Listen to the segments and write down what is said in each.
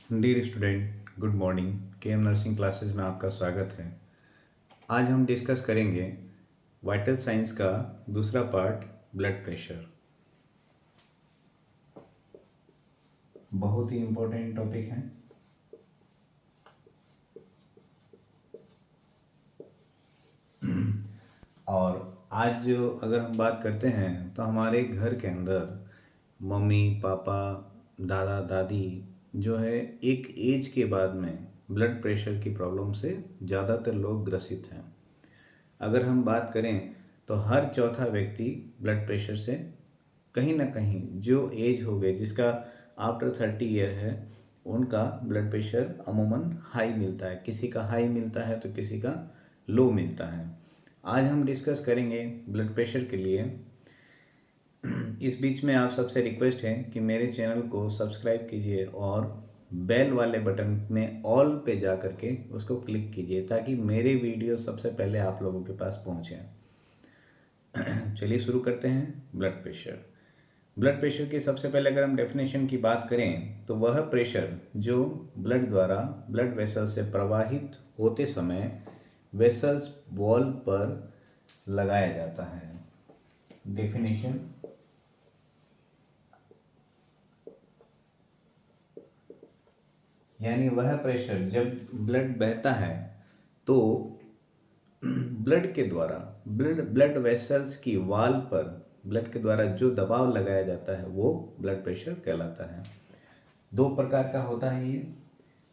Dear student, good morning. KM nursing classes में आपका स्वागत है। आज हम डिस्कस करेंगे वाइटल साइंस का दूसरा पार्ट, ब्लड प्रेशर। बहुत ही इम्पोर्टेंट टॉपिक है। और आज जो अगर हम बात करते हैं तो हमारे घर के अंदर मम्मी पापा दादा दादी जो है एक एज के बाद में ब्लड प्रेशर की प्रॉब्लम से ज़्यादातर लोग ग्रसित हैं। अगर हम बात करें तो हर चौथा व्यक्ति ब्लड प्रेशर से कहीं ना कहीं जो एज हो गई, जिसका आफ्टर 30 ईयर है, उनका ब्लड प्रेशर अमूमन हाई मिलता है। किसी का हाई मिलता है तो किसी का लो मिलता है। आज हम डिस्कस करेंगे ब्लड प्रेशर के लिए। इस बीच में आप सबसे रिक्वेस्ट है कि मेरे चैनल को सब्सक्राइब कीजिए और बेल वाले बटन में ऑल पे जा करके उसको क्लिक कीजिए ताकि मेरे वीडियो सबसे पहले आप लोगों के पास पहुंचे। चलिए शुरू करते हैं। Blood pressure. ब्लड प्रेशर की सबसे पहले अगर हम डेफिनेशन की बात करें तो वह प्रेशर जो ब्लड द्वारा ब्लड वेसल से प्रवाहित होते समय वेसल्स वॉल पर लगाया जाता है। डेफिनेशन: यानी वह प्रेशर जब ब्लड बहता है तो ब्लड के द्वारा ब्लड वेसल्स की वॉल पर ब्लड के द्वारा जो दबाव लगाया जाता है वो ब्लड प्रेशर कहलाता है। दो प्रकार का होता है ये,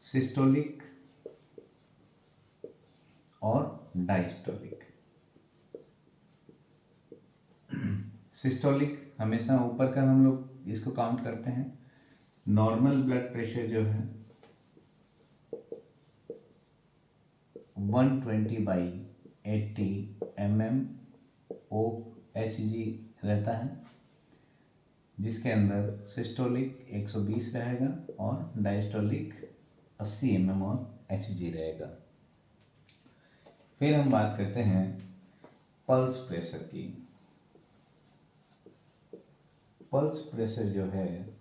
सिस्टोलिक और डायस्टोलिक। सिस्टोलिक हमेशा ऊपर का हम लोग इसको काउंट करते हैं। नॉर्मल ब्लड प्रेशर जो है 120/80 mmOHg रहता है, जिसके अंदर सिस्टोलिक 120 रहेगा और डायस्टोलिक 80 mmHg रहेगा। फिर हम बात करते हैं पल्स प्रेशर की। पल्स प्रेशर जो है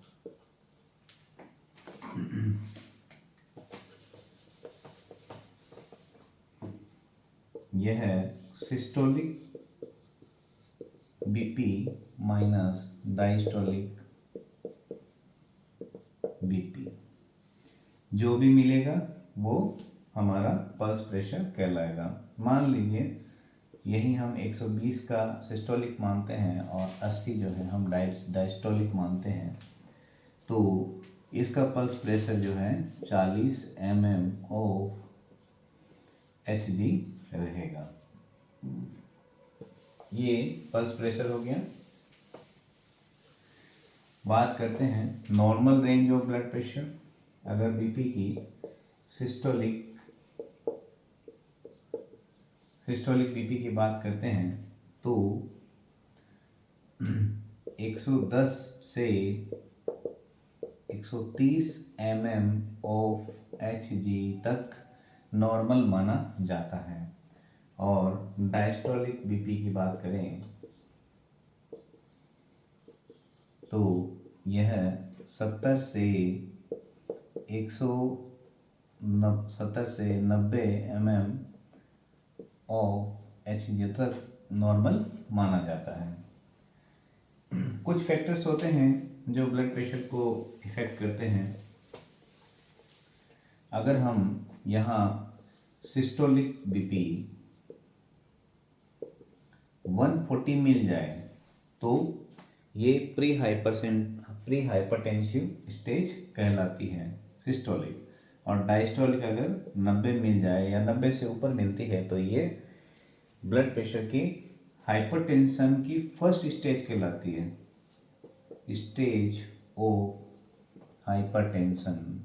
यह है systolic BP minus diastolic BP. जो भी मिलेगा वो हमारा पल्स प्रेशर कहलाएगा। मान लीजिए यही हम 120 का सिस्टोलिक मानते हैं और 80 जो है हम डायस्टोलिक मानते हैं, तो इसका पल्स प्रेशर जो है 40 mmOHg रहेगा। ये पल्स प्रेशर हो गया। बात करते हैं normal range of blood pressure. अगर बीपी की सिस्टोलिक बीपी की बात करते हैं तो 110 से 130 mmOHg तक नॉर्मल माना जाता है। और डायस्टोलिक बीपी की बात करें तो यह 70 से 90 mmOHg तक नॉर्मल माना जाता है। कुछ फैक्टर्स होते हैं जो ब्लड प्रेशर को इफेक्ट करते हैं। अगर हम यहाँ सिस्टोलिक बीपी 140 मिल जाए तो ये प्री हाइपरटेंसिव स्टेज कहलाती है सिस्टोलिक। और डायस्टोलिक अगर 90 मिल जाए या 90 से ऊपर मिलती है तो ये ब्लड प्रेशर की हाइपरटेंशन की फर्स्ट स्टेज कहलाती है, स्टेज ओ हाइपरटेंशन।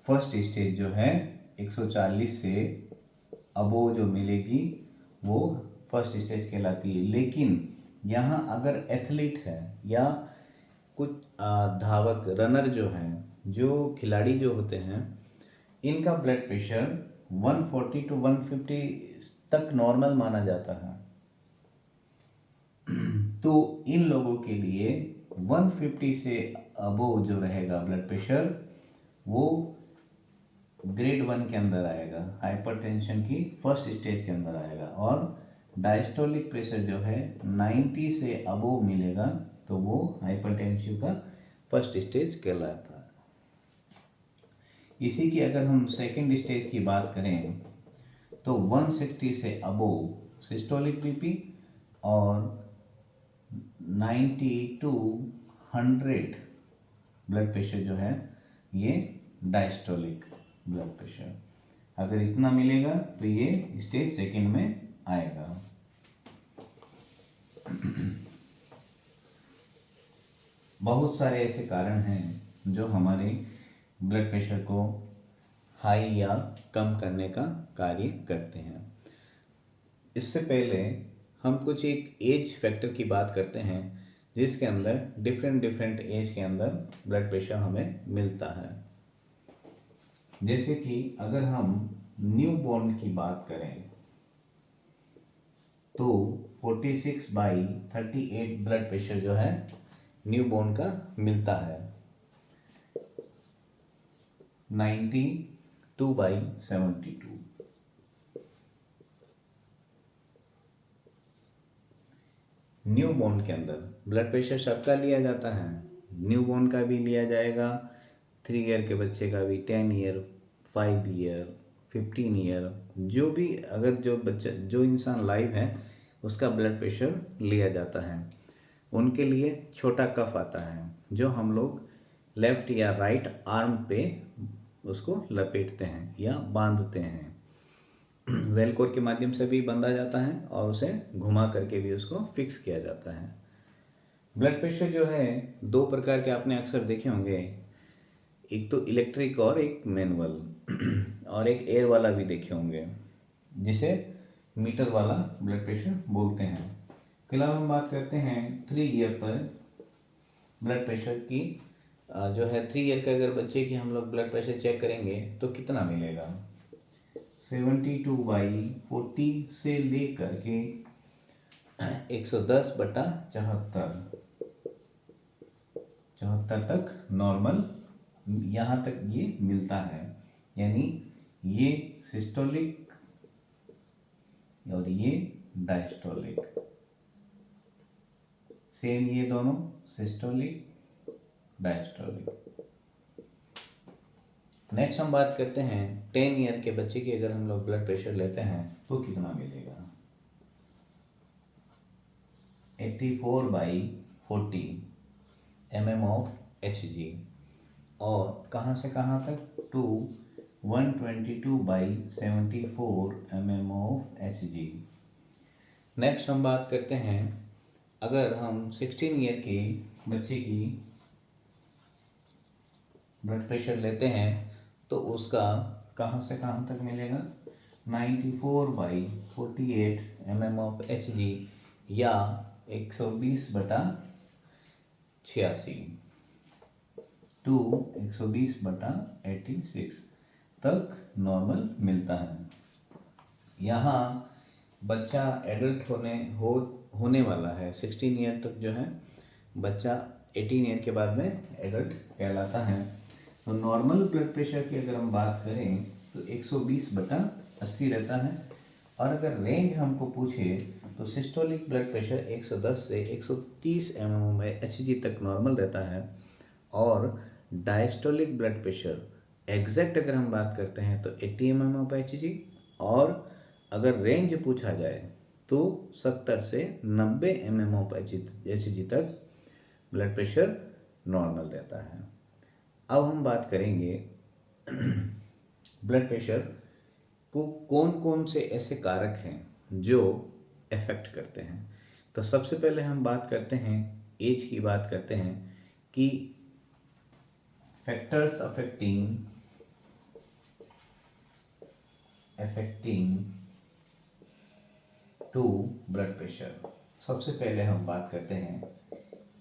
फर्स्ट स्टेज जो है 140 से अबो जो मिलेगी वो फर्स्ट स्टेज कहलाती है। लेकिन यहाँ अगर एथलीट है या कुछ धावक रनर जो हैं, जो खिलाड़ी जो होते हैं, इनका ब्लड प्रेशर 140 to 150 तक नॉर्मल माना जाता है। तो इन लोगों के लिए 150 से अबोव जो रहेगा ब्लड प्रेशर वो ग्रेड 1 के अंदर आएगा, हाइपरटेंशन की फर्स्ट स्टेज के अंदर आएगा। और डायस्टोलिक प्रेशर जो है 90 से अबोव मिलेगा तो वो हाइपरटेंशिव का फर्स्ट स्टेज कहलाता है। इसी की अगर हम सेकेंड स्टेज की बात करें तो 160 से अबोव सिस्टोलिक बीपी और 90 टू 100 ब्लड प्रेशर जो है ये डायस्टोलिक ब्लड प्रेशर। अगर इतना मिलेगा तो ये स्टेज सेकेंड में आएगा। बहुत सारे ऐसे कारण हैं जो हमारे ब्लड प्रेशर को हाई या कम करने का कार्य करते हैं। इससे पहले हम कुछ एक एज फैक्टर की बात करते हैं जिसके अंदर डिफरेंट एज के अंदर ब्लड प्रेशर हमें मिलता है। जैसे कि अगर हम न्यू बॉर्न की बात करें तो 46/38 ब्लड प्रेशर जो है न्यू बॉर्न का मिलता है। 92/72 न्यू बॉर्न के अंदर ब्लड प्रेशर सबका लिया जाता है। न्यू बॉर्न का भी लिया जाएगा, 3 ईयर के बच्चे का भी, 10 ईयर, 5 ईयर, 15 ईयर, जो भी अगर जो बच्चा जो इंसान लाइव है उसका ब्लड प्रेशर लिया जाता है। उनके लिए छोटा कफ आता है जो हम लोग लेफ्ट या राइट आर्म पे उसको लपेटते हैं या बांधते हैं। वेलकोर के माध्यम से भी बांधा जाता है और उसे घुमा करके भी उसको फिक्स किया जाता है। ब्लड प्रेशर जो है 2 प्रकार के आपने अक्सर देखे होंगे, एक तो इलेक्ट्रिक और एक मैनुअल और एक एयर वाला भी देखे होंगे जिसे मीटर वाला ब्लड प्रेशर बोलते हैं। फिलहाल हम बात करते हैं 3 ईयर पर ब्लड प्रेशर की। जो है 3 ईयर के अगर बच्चे की हम लोग ब्लड प्रेशर चेक करेंगे तो कितना मिलेगा, 72/40 से लेकर के 110/74 तक नॉर्मल, यहाँ तक ये मिलता है। यानी ये सिस्टोलिक और ये डायस्टोलिक, सेम ये दोनों सिस्टोलिक डायस्टोलिक। नेक्स्ट हम बात करते हैं 10 ईयर के बच्चे की अगर हम लोग ब्लड प्रेशर लेते हैं तो कितना मिलेगा, 84/40 mm of Hg और कहाँ से कहाँ तक to 122/74 mm of Hg। Next हम बात करते हैं अगर हम 16 ईयर के बच्चे की ब्लड प्रेशर लेते हैं तो उसका कहाँ से कहाँ तक मिलेगा, 94/48 mm of Hg या 120/86 टू 120/86 तक नॉर्मल मिलता है। यहाँ बच्चा एडल्ट होने वाला है, 16 ईयर तक जो है बच्चा 18 ईयर के बाद में एडल्ट कहलाता है। तो नॉर्मल ब्लड प्रेशर की अगर हम बात करें तो 120/80 रहता है। और अगर रेंज हमको पूछे तो सिस्टोलिक ब्लड प्रेशर 110 से 130 mmHg तक नॉर्मल रहता है और डायस्टोलिक ब्लड प्रेशर एग्जैक्ट अगर हम बात करते हैं तो 80 mmHg और अगर रेंज पूछा जाए तो 70 से 90 mmHg तक ब्लड प्रेशर नॉर्मल रहता है। अब हम बात करेंगे ब्लड प्रेशर को कौन कौन से ऐसे कारक हैं जो इफ़ेक्ट करते हैं। तो सबसे पहले हम बात करते हैं, एज की बात करते हैं कि factors affecting to blood pressure. सबसे पहले हम बात करते हैं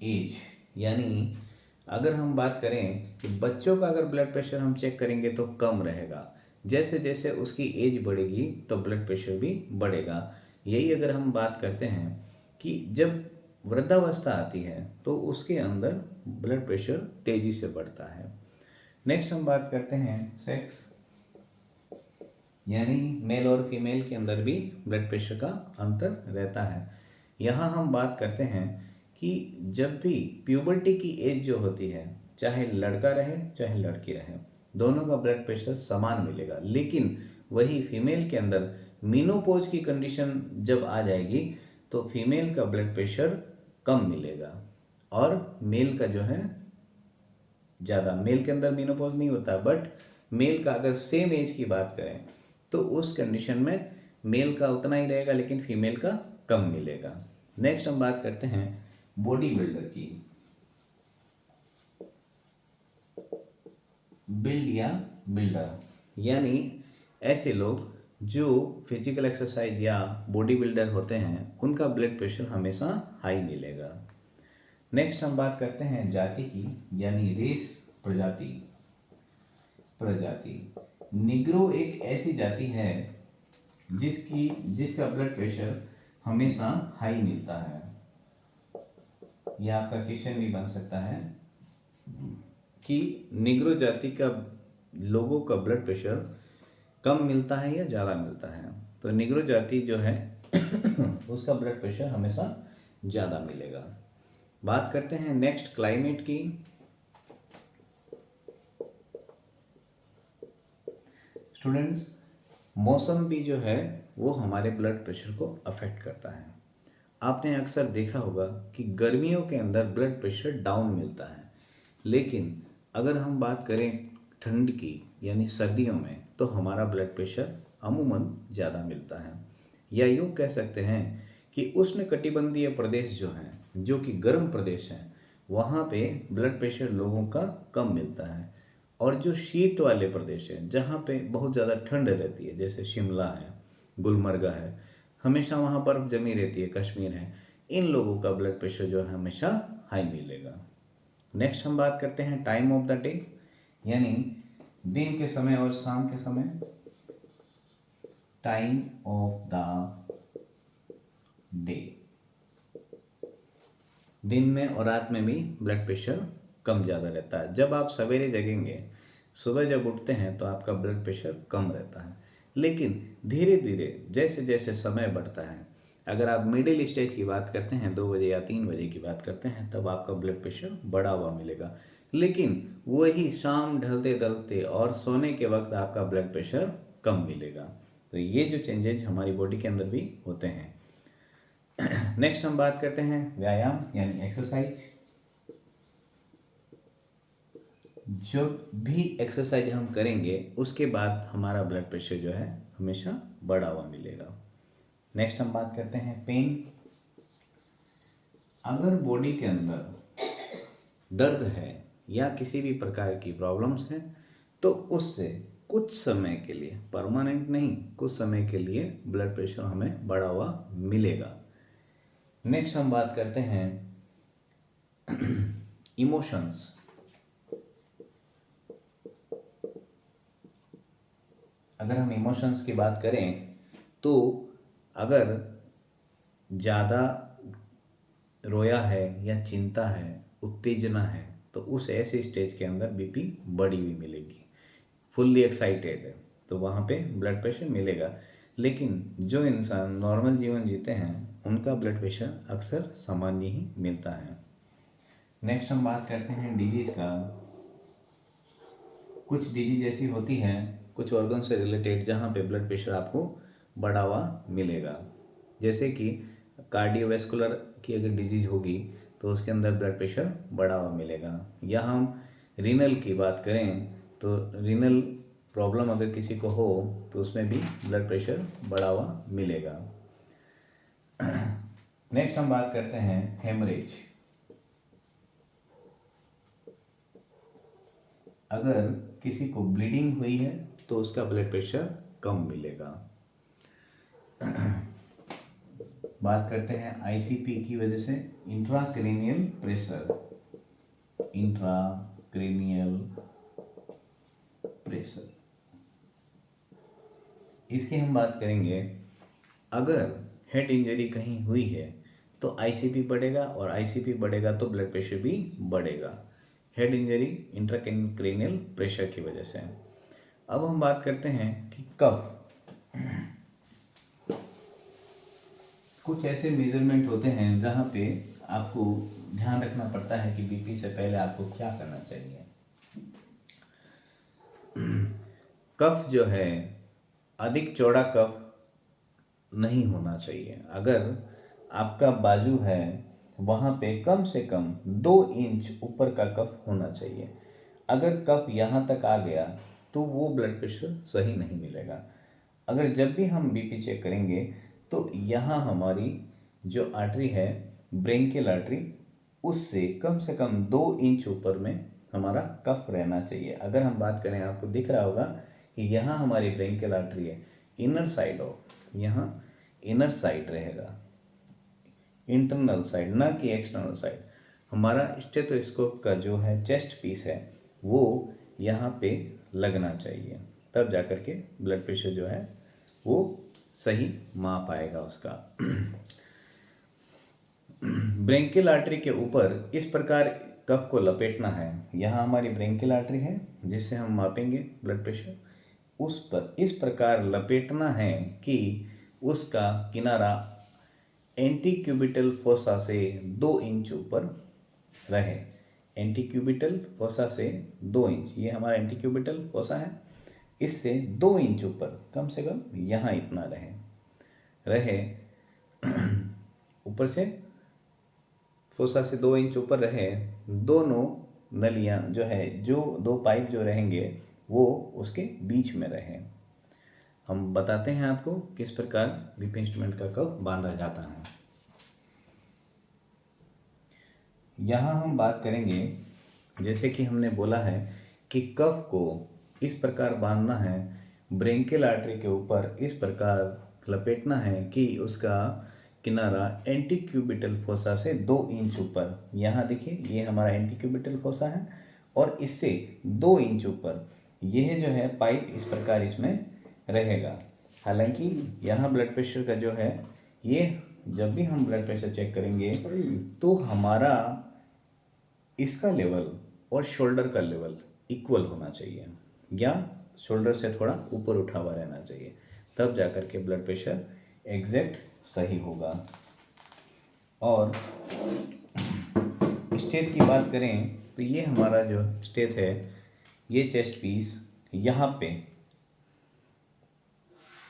एज, यानी अगर हम बात करें कि बच्चों का अगर ब्लड प्रेशर हम चेक करेंगे तो कम रहेगा, जैसे जैसे उसकी एज बढ़ेगी तो ब्लड प्रेशर भी बढ़ेगा। यही अगर हम बात करते हैं कि जब वृद्धावस्था आती है तो उसके अंदर ब्लड प्रेशर तेजी से बढ़ता है। नेक्स्ट हम बात करते हैं सेक्स, यानी मेल और फीमेल के अंदर भी ब्लड प्रेशर का अंतर रहता है। यहाँ हम बात करते हैं कि जब भी प्यूबर्टी की एज जो होती है, चाहे लड़का रहे चाहे लड़की रहे, दोनों का ब्लड प्रेशर समान मिलेगा। लेकिन वही फीमेल के अंदर मीनोपॉज की कंडीशन जब आ जाएगी तो फीमेल का ब्लड प्रेशर कम मिलेगा और मेल का जो है ज़्यादा। मेल के अंदर मीनोपॉज नहीं होता, बट मेल का अगर सेम एज की बात करें तो उस कंडीशन में मेल का उतना ही रहेगा लेकिन फीमेल का कम मिलेगा। नेक्स्ट हम बात करते हैं बॉडी बिल्डर की। बिल्ड या बिल्डर, यानी ऐसे लोग जो फिजिकल एक्सरसाइज या बॉडी बिल्डर होते हैं उनका ब्लड प्रेशर हमेशा हाई मिलेगा। नेक्स्ट हम बात करते हैं जाति की, यानी रेस, प्रजाति। निग्रो एक ऐसी जाति है जिसका ब्लड प्रेशर हमेशा हाई मिलता है। यह आपका क्वेश्चन भी बन सकता है कि निग्रो जाति का लोगों का ब्लड प्रेशर कम मिलता है या ज़्यादा मिलता है। तो निग्रो जाति जो है उसका ब्लड प्रेशर हमेशा ज़्यादा मिलेगा। बात करते हैं नेक्स्ट क्लाइमेट की। स्टूडेंट्स, मौसम भी जो है वो हमारे ब्लड प्रेशर को अफेक्ट करता है। आपने अक्सर देखा होगा कि गर्मियों के अंदर ब्लड प्रेशर डाउन मिलता है, लेकिन अगर हम बात करें ठंड की यानी सर्दियों में तो हमारा ब्लड प्रेशर अमूमन ज़्यादा मिलता है। या यूँ कह सकते हैं कि उष्णकटिबंधीय प्रदेश जो हैं, जो कि गर्म प्रदेश हैं, वहाँ पे ब्लड प्रेशर लोगों का कम मिलता है। और जो शीत वाले प्रदेश हैं जहाँ पे बहुत ज़्यादा ठंड रहती है, जैसे शिमला है, गुलमर्ग है, हमेशा वहाँ बर्फ जमी रहती है, कश्मीर है, इन लोगों का ब्लड प्रेशर जो है हमेशा हाई मिलेगा। नेक्स्ट हम बात करते हैं टाइम ऑफ द डे, यानी दिन के समय और शाम के समय। टाइम ऑफ द डे, दिन में और रात में भी ब्लड प्रेशर कम ज़्यादा रहता है। जब आप सवेरे जगेंगे, सुबह जब उठते हैं तो आपका ब्लड प्रेशर कम रहता है, लेकिन धीरे धीरे जैसे जैसे समय बढ़ता है, अगर आप मिडिल स्टेज की बात करते हैं, 2 बजे या 3 बजे की बात करते हैं, तब आपका ब्लड प्रेशर बढ़ा हुआ मिलेगा। लेकिन वही शाम ढलते ढलते और सोने के वक्त आपका ब्लड प्रेशर कम मिलेगा। तो ये जो चेंजेज हमारी बॉडी के अंदर भी होते हैं। नेक्स्ट हम बात करते हैं व्यायाम यानी एक्सरसाइज। जब भी एक्सरसाइज हम करेंगे उसके बाद हमारा ब्लड प्रेशर जो है हमेशा बढ़ा हुआ मिलेगा। नेक्स्ट हम बात करते हैं पेन। अगर बॉडी के अंदर दर्द है या किसी भी प्रकार की प्रॉब्लम्स हैं तो उससे कुछ समय के लिए, परमानेंट नहीं, कुछ समय के लिए ब्लड प्रेशर हमें बढ़ा हुआ मिलेगा। नेक्स्ट हम बात करते हैं इमोशंस। अगर हम इमोशंस की बात करें तो अगर ज़्यादा रोया है या चिंता है, उत्तेजना है, तो उस ऐसे स्टेज के अंदर बीपी बढ़ी हुई मिलेगी। फुल्ली एक्साइटेड है तो वहाँ पे ब्लड प्रेशर मिलेगा। लेकिन जो इंसान नॉर्मल जीवन जीते हैं उनका ब्लड प्रेशर अक्सर सामान्य ही मिलता है। नेक्स्ट हम बात करते हैं डिजीज़ का। कुछ डिजीज ऐसी होती हैं, कुछ ऑर्गन से रिलेटेड, जहाँ पे ब्लड प्रेशर आपको बढ़ा हुआ मिलेगा। जैसे कि कार्डियोवैस्कुलर की अगर डिजीज़ होगी तो उसके अंदर ब्लड प्रेशर बढ़ा हुआ मिलेगा। या हम रीनल की बात करें तो रीनल प्रॉब्लम अगर किसी को हो तो उसमें भी ब्लड प्रेशर बढ़ा हुआ मिलेगा। नेक्स्ट हम बात करते हैं हेमरेज। अगर किसी को ब्लीडिंग हुई है तो उसका ब्लड प्रेशर कम मिलेगा। बात करते हैं आईसीपी की वजह से इंट्राक्रेनियल प्रेशर। इसकी हम बात करेंगे। अगर हेड इंजरी कहीं हुई है तो आईसीपी बढ़ेगा, और आईसीपी बढ़ेगा तो ब्लड प्रेशर भी बढ़ेगा। हेड इंजरी इंट्राक्रैनियल प्रेशर की वजह से। अब हम बात करते हैं कि कब कुछ ऐसे मेजरमेंट होते हैं जहाँ पे आपको ध्यान रखना पड़ता है कि बीपी से पहले आपको क्या करना चाहिए। कफ जो है, अधिक चौड़ा कफ नहीं होना चाहिए। अगर आपका बाजू है वहाँ पे कम से कम 2 इंच ऊपर का कफ होना चाहिए। अगर कफ यहाँ तक आ गया तो वो ब्लड प्रेशर सही नहीं मिलेगा। अगर जब भी हम बीपी चेक करेंगे तो यहाँ हमारी जो आर्टरी है, ब्रेंकियल आर्टरी, उससे कम 2 इंच ऊपर में हमारा कफ रहना चाहिए। अगर हम बात करें, आपको दिख रहा होगा कि यहाँ हमारी ब्रेंकियल आर्टरी है, इनर साइड हो, यहाँ इनर साइड रहेगा, इंटरनल साइड, ना कि एक्सटर्नल साइड। हमारा स्टेथोस्कोप का जो है चेस्ट पीस है वो यहाँ पे लगना चाहिए, तब जाकर के ब्लड प्रेशर जो है वो सही माप आएगा उसका। ब्रेंकियल आर्टरी के ऊपर इस प्रकार कफ को लपेटना है। यहाँ हमारी ब्रेंकियल आर्टरी है जिससे हम मापेंगे ब्लड प्रेशर, उस पर इस प्रकार लपेटना है कि उसका किनारा एंटीक्यूबिटल फोसा से 2 इंच ऊपर रहे। एंटीक्यूबिटल फोसा से 2 इंच, ये हमारा एंटीक्यूबिटल फोसा है, इससे 2 इंच ऊपर कम से कम यहाँ इतना रहे ऊपर से फोसा से 2 इंच ऊपर रहे। दोनों नलियाँ जो है, जो 2 पाइप जो रहेंगे वो उसके बीच में रहे। हम बताते हैं आपको किस प्रकार बीपी इंस्ट्रूमेंट का कफ बांधा जाता है। यहाँ हम बात करेंगे, जैसे कि हमने बोला है कि कफ को इस प्रकार बांधना है, ब्रेंकियल आर्टरी के ऊपर इस प्रकार लपेटना है कि उसका किनारा एंटीक्यूबिटल फोसा से 2 इंच ऊपर, यहाँ देखिए ये हमारा एंटीक्यूबिटल फोसा है, और इससे 2 इंच ऊपर यह जो है पाइप इस प्रकार इसमें रहेगा। हालांकि यहाँ ब्लड प्रेशर का जो है, ये जब भी हम ब्लड प्रेशर चेक करेंगे तो हमारा इसका लेवल और शोल्डर का लेवल इक्वल होना चाहिए, या शोल्डर से थोड़ा ऊपर उठा हुआ रहना चाहिए, तब जाकर के ब्लड प्रेशर एग्जैक्ट सही होगा। और स्टेट की बात करें तो ये हमारा जो स्टेट है, ये चेस्ट पीस यहाँ पे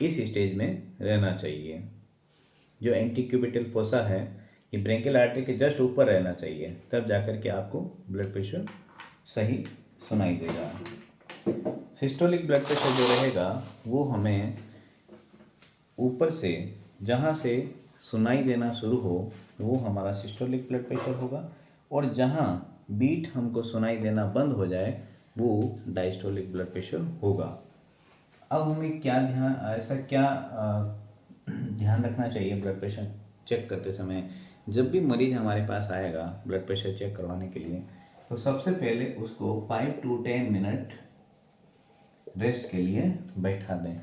इस स्टेज में रहना चाहिए। जो एंटीक्यूबिटल फोसा है ये ब्रेंकियल आर्टरी के जस्ट ऊपर रहना चाहिए, तब जाकर के आपको ब्लड प्रेशर सही सुनाई देगा। सिस्टोलिक ब्लड प्रेशर जो रहेगा वो हमें ऊपर से, जहाँ से सुनाई देना शुरू हो वो हमारा सिस्टोलिक ब्लड प्रेशर होगा, और जहाँ बीट हमको सुनाई देना बंद हो जाए वो डायस्टोलिक ब्लड प्रेशर होगा। अब हमें क्या ध्यान रखना चाहिए ब्लड प्रेशर चेक करते समय। जब भी मरीज हमारे पास आएगा ब्लड प्रेशर चेक करवाने के लिए, तो सबसे पहले उसको 5 to 10 मिनट रेस्ट के लिए बैठा दें।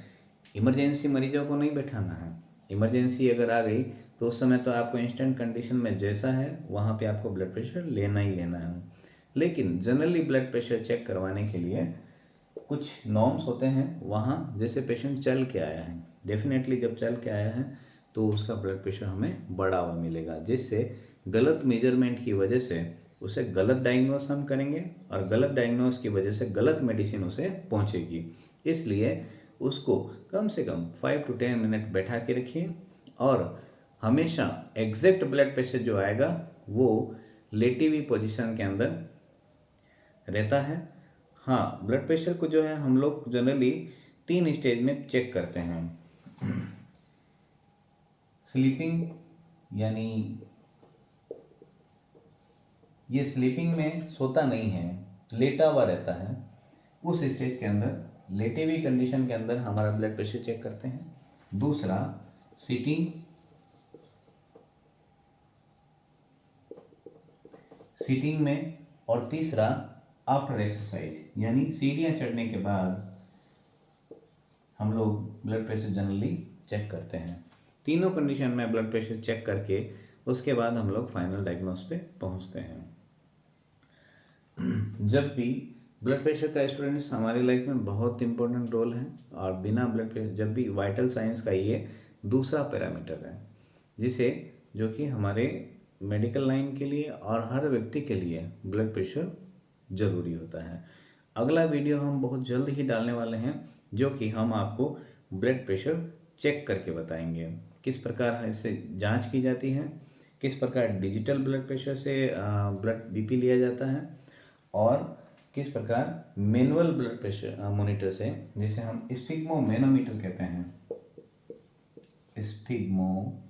इमरजेंसी मरीजों को नहीं बैठाना है। इमरजेंसी अगर आ गई तो उस समय तो आपको इंस्टेंट कंडीशन में जैसा है वहाँ पे आपको ब्लड प्रेशर लेना ही लेना है। लेकिन जनरली ब्लड प्रेशर चेक करवाने के लिए कुछ नॉर्म्स होते हैं। वहाँ जैसे पेशेंट चल के आया है, डेफिनेटली जब चल के आया है तो उसका ब्लड प्रेशर हमें बढ़ा हुआ मिलेगा, जिससे गलत मेजरमेंट की वजह से उसे गलत डायग्नोस हम करेंगे, और गलत डायग्नोस की वजह से गलत मेडिसिन उसे पहुंचेगी। इसलिए उसको कम से कम 5 to 10 मिनट बैठा के रखिए, और हमेशा एग्जैक्ट ब्लड प्रेशर जो आएगा वो लेटी हुई पोजीशन के अंदर रहता है। हाँ, ब्लड प्रेशर को जो है हम लोग जनरली 3 स्टेज में चेक करते हैं। स्लीपिंग, यानी ये स्लीपिंग में सोता नहीं है, लेटा हुआ रहता है, उस स्टेज के अंदर, लेटे हुई कंडीशन के अंदर हमारा ब्लड प्रेशर चेक करते हैं। दूसरा सीटिंग में, और तीसरा आफ्टर एक्सरसाइज, यानी सीढ़ियाँ चढ़ने के बाद हम लोग ब्लड प्रेशर जनरली चेक करते हैं। तीनों कंडीशन में ब्लड प्रेशर चेक करके उसके बाद हम लोग फाइनल डायग्नोस पे पहुंचते हैं। जब भी ब्लड प्रेशर का स्टूडेंट्स हमारी लाइफ में बहुत इंपॉर्टेंट रोल है, और बिना ब्लड प्रेशर, जब भी वाइटल साइंस का ये दूसरा पैरामीटर है जिसे, जो कि हमारे मेडिकल लाइन के लिए और हर व्यक्ति के लिए ब्लड प्रेशर ज़रूरी होता है। अगला वीडियो हम बहुत जल्द ही डालने वाले हैं, जो कि हम आपको ब्लड प्रेशर चेक करके बताएंगे, किस प्रकार इससे जांच की जाती है, किस प्रकार डिजिटल ब्लड प्रेशर से ब्लड बीपी लिया जाता है, और किस प्रकार मैनुअल ब्लड प्रेशर मॉनिटर से, जिसे हम स्पिग्मोमेनोमीटर कहते हैं, स्पिग्मोमेनोमीटर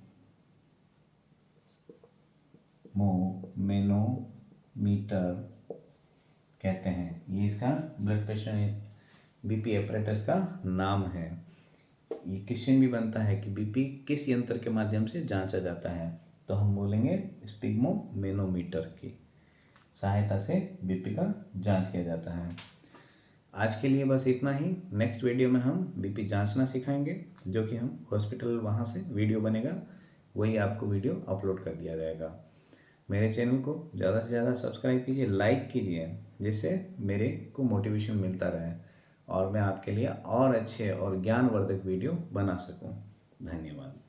कहते हैं, ये इसका ब्लड प्रेशर बीपी एपरेटस का नाम है। ये क्वेश्चन भी बनता है कि बीपी किस यंत्र के माध्यम से जांचा जाता है, तो हम बोलेंगे स्पिग्मोमेनोमीटर की सहायता से बीपी का जांच किया जाता है। आज के लिए बस इतना ही। नेक्स्ट वीडियो में हम बीपी जांचना सिखाएंगे, जो कि हम हॉस्पिटल वहाँ से वीडियो बनेगा, वही आपको वीडियो अपलोड कर दिया जाएगा। मेरे चैनल को ज़्यादा से ज़्यादा सब्सक्राइब कीजिए, लाइक कीजिए, जिससे मेरे को मोटिवेशन मिलता रहे और मैं आपके लिए और अच्छे और ज्ञानवर्धक वीडियो बना सकूं। धन्यवाद।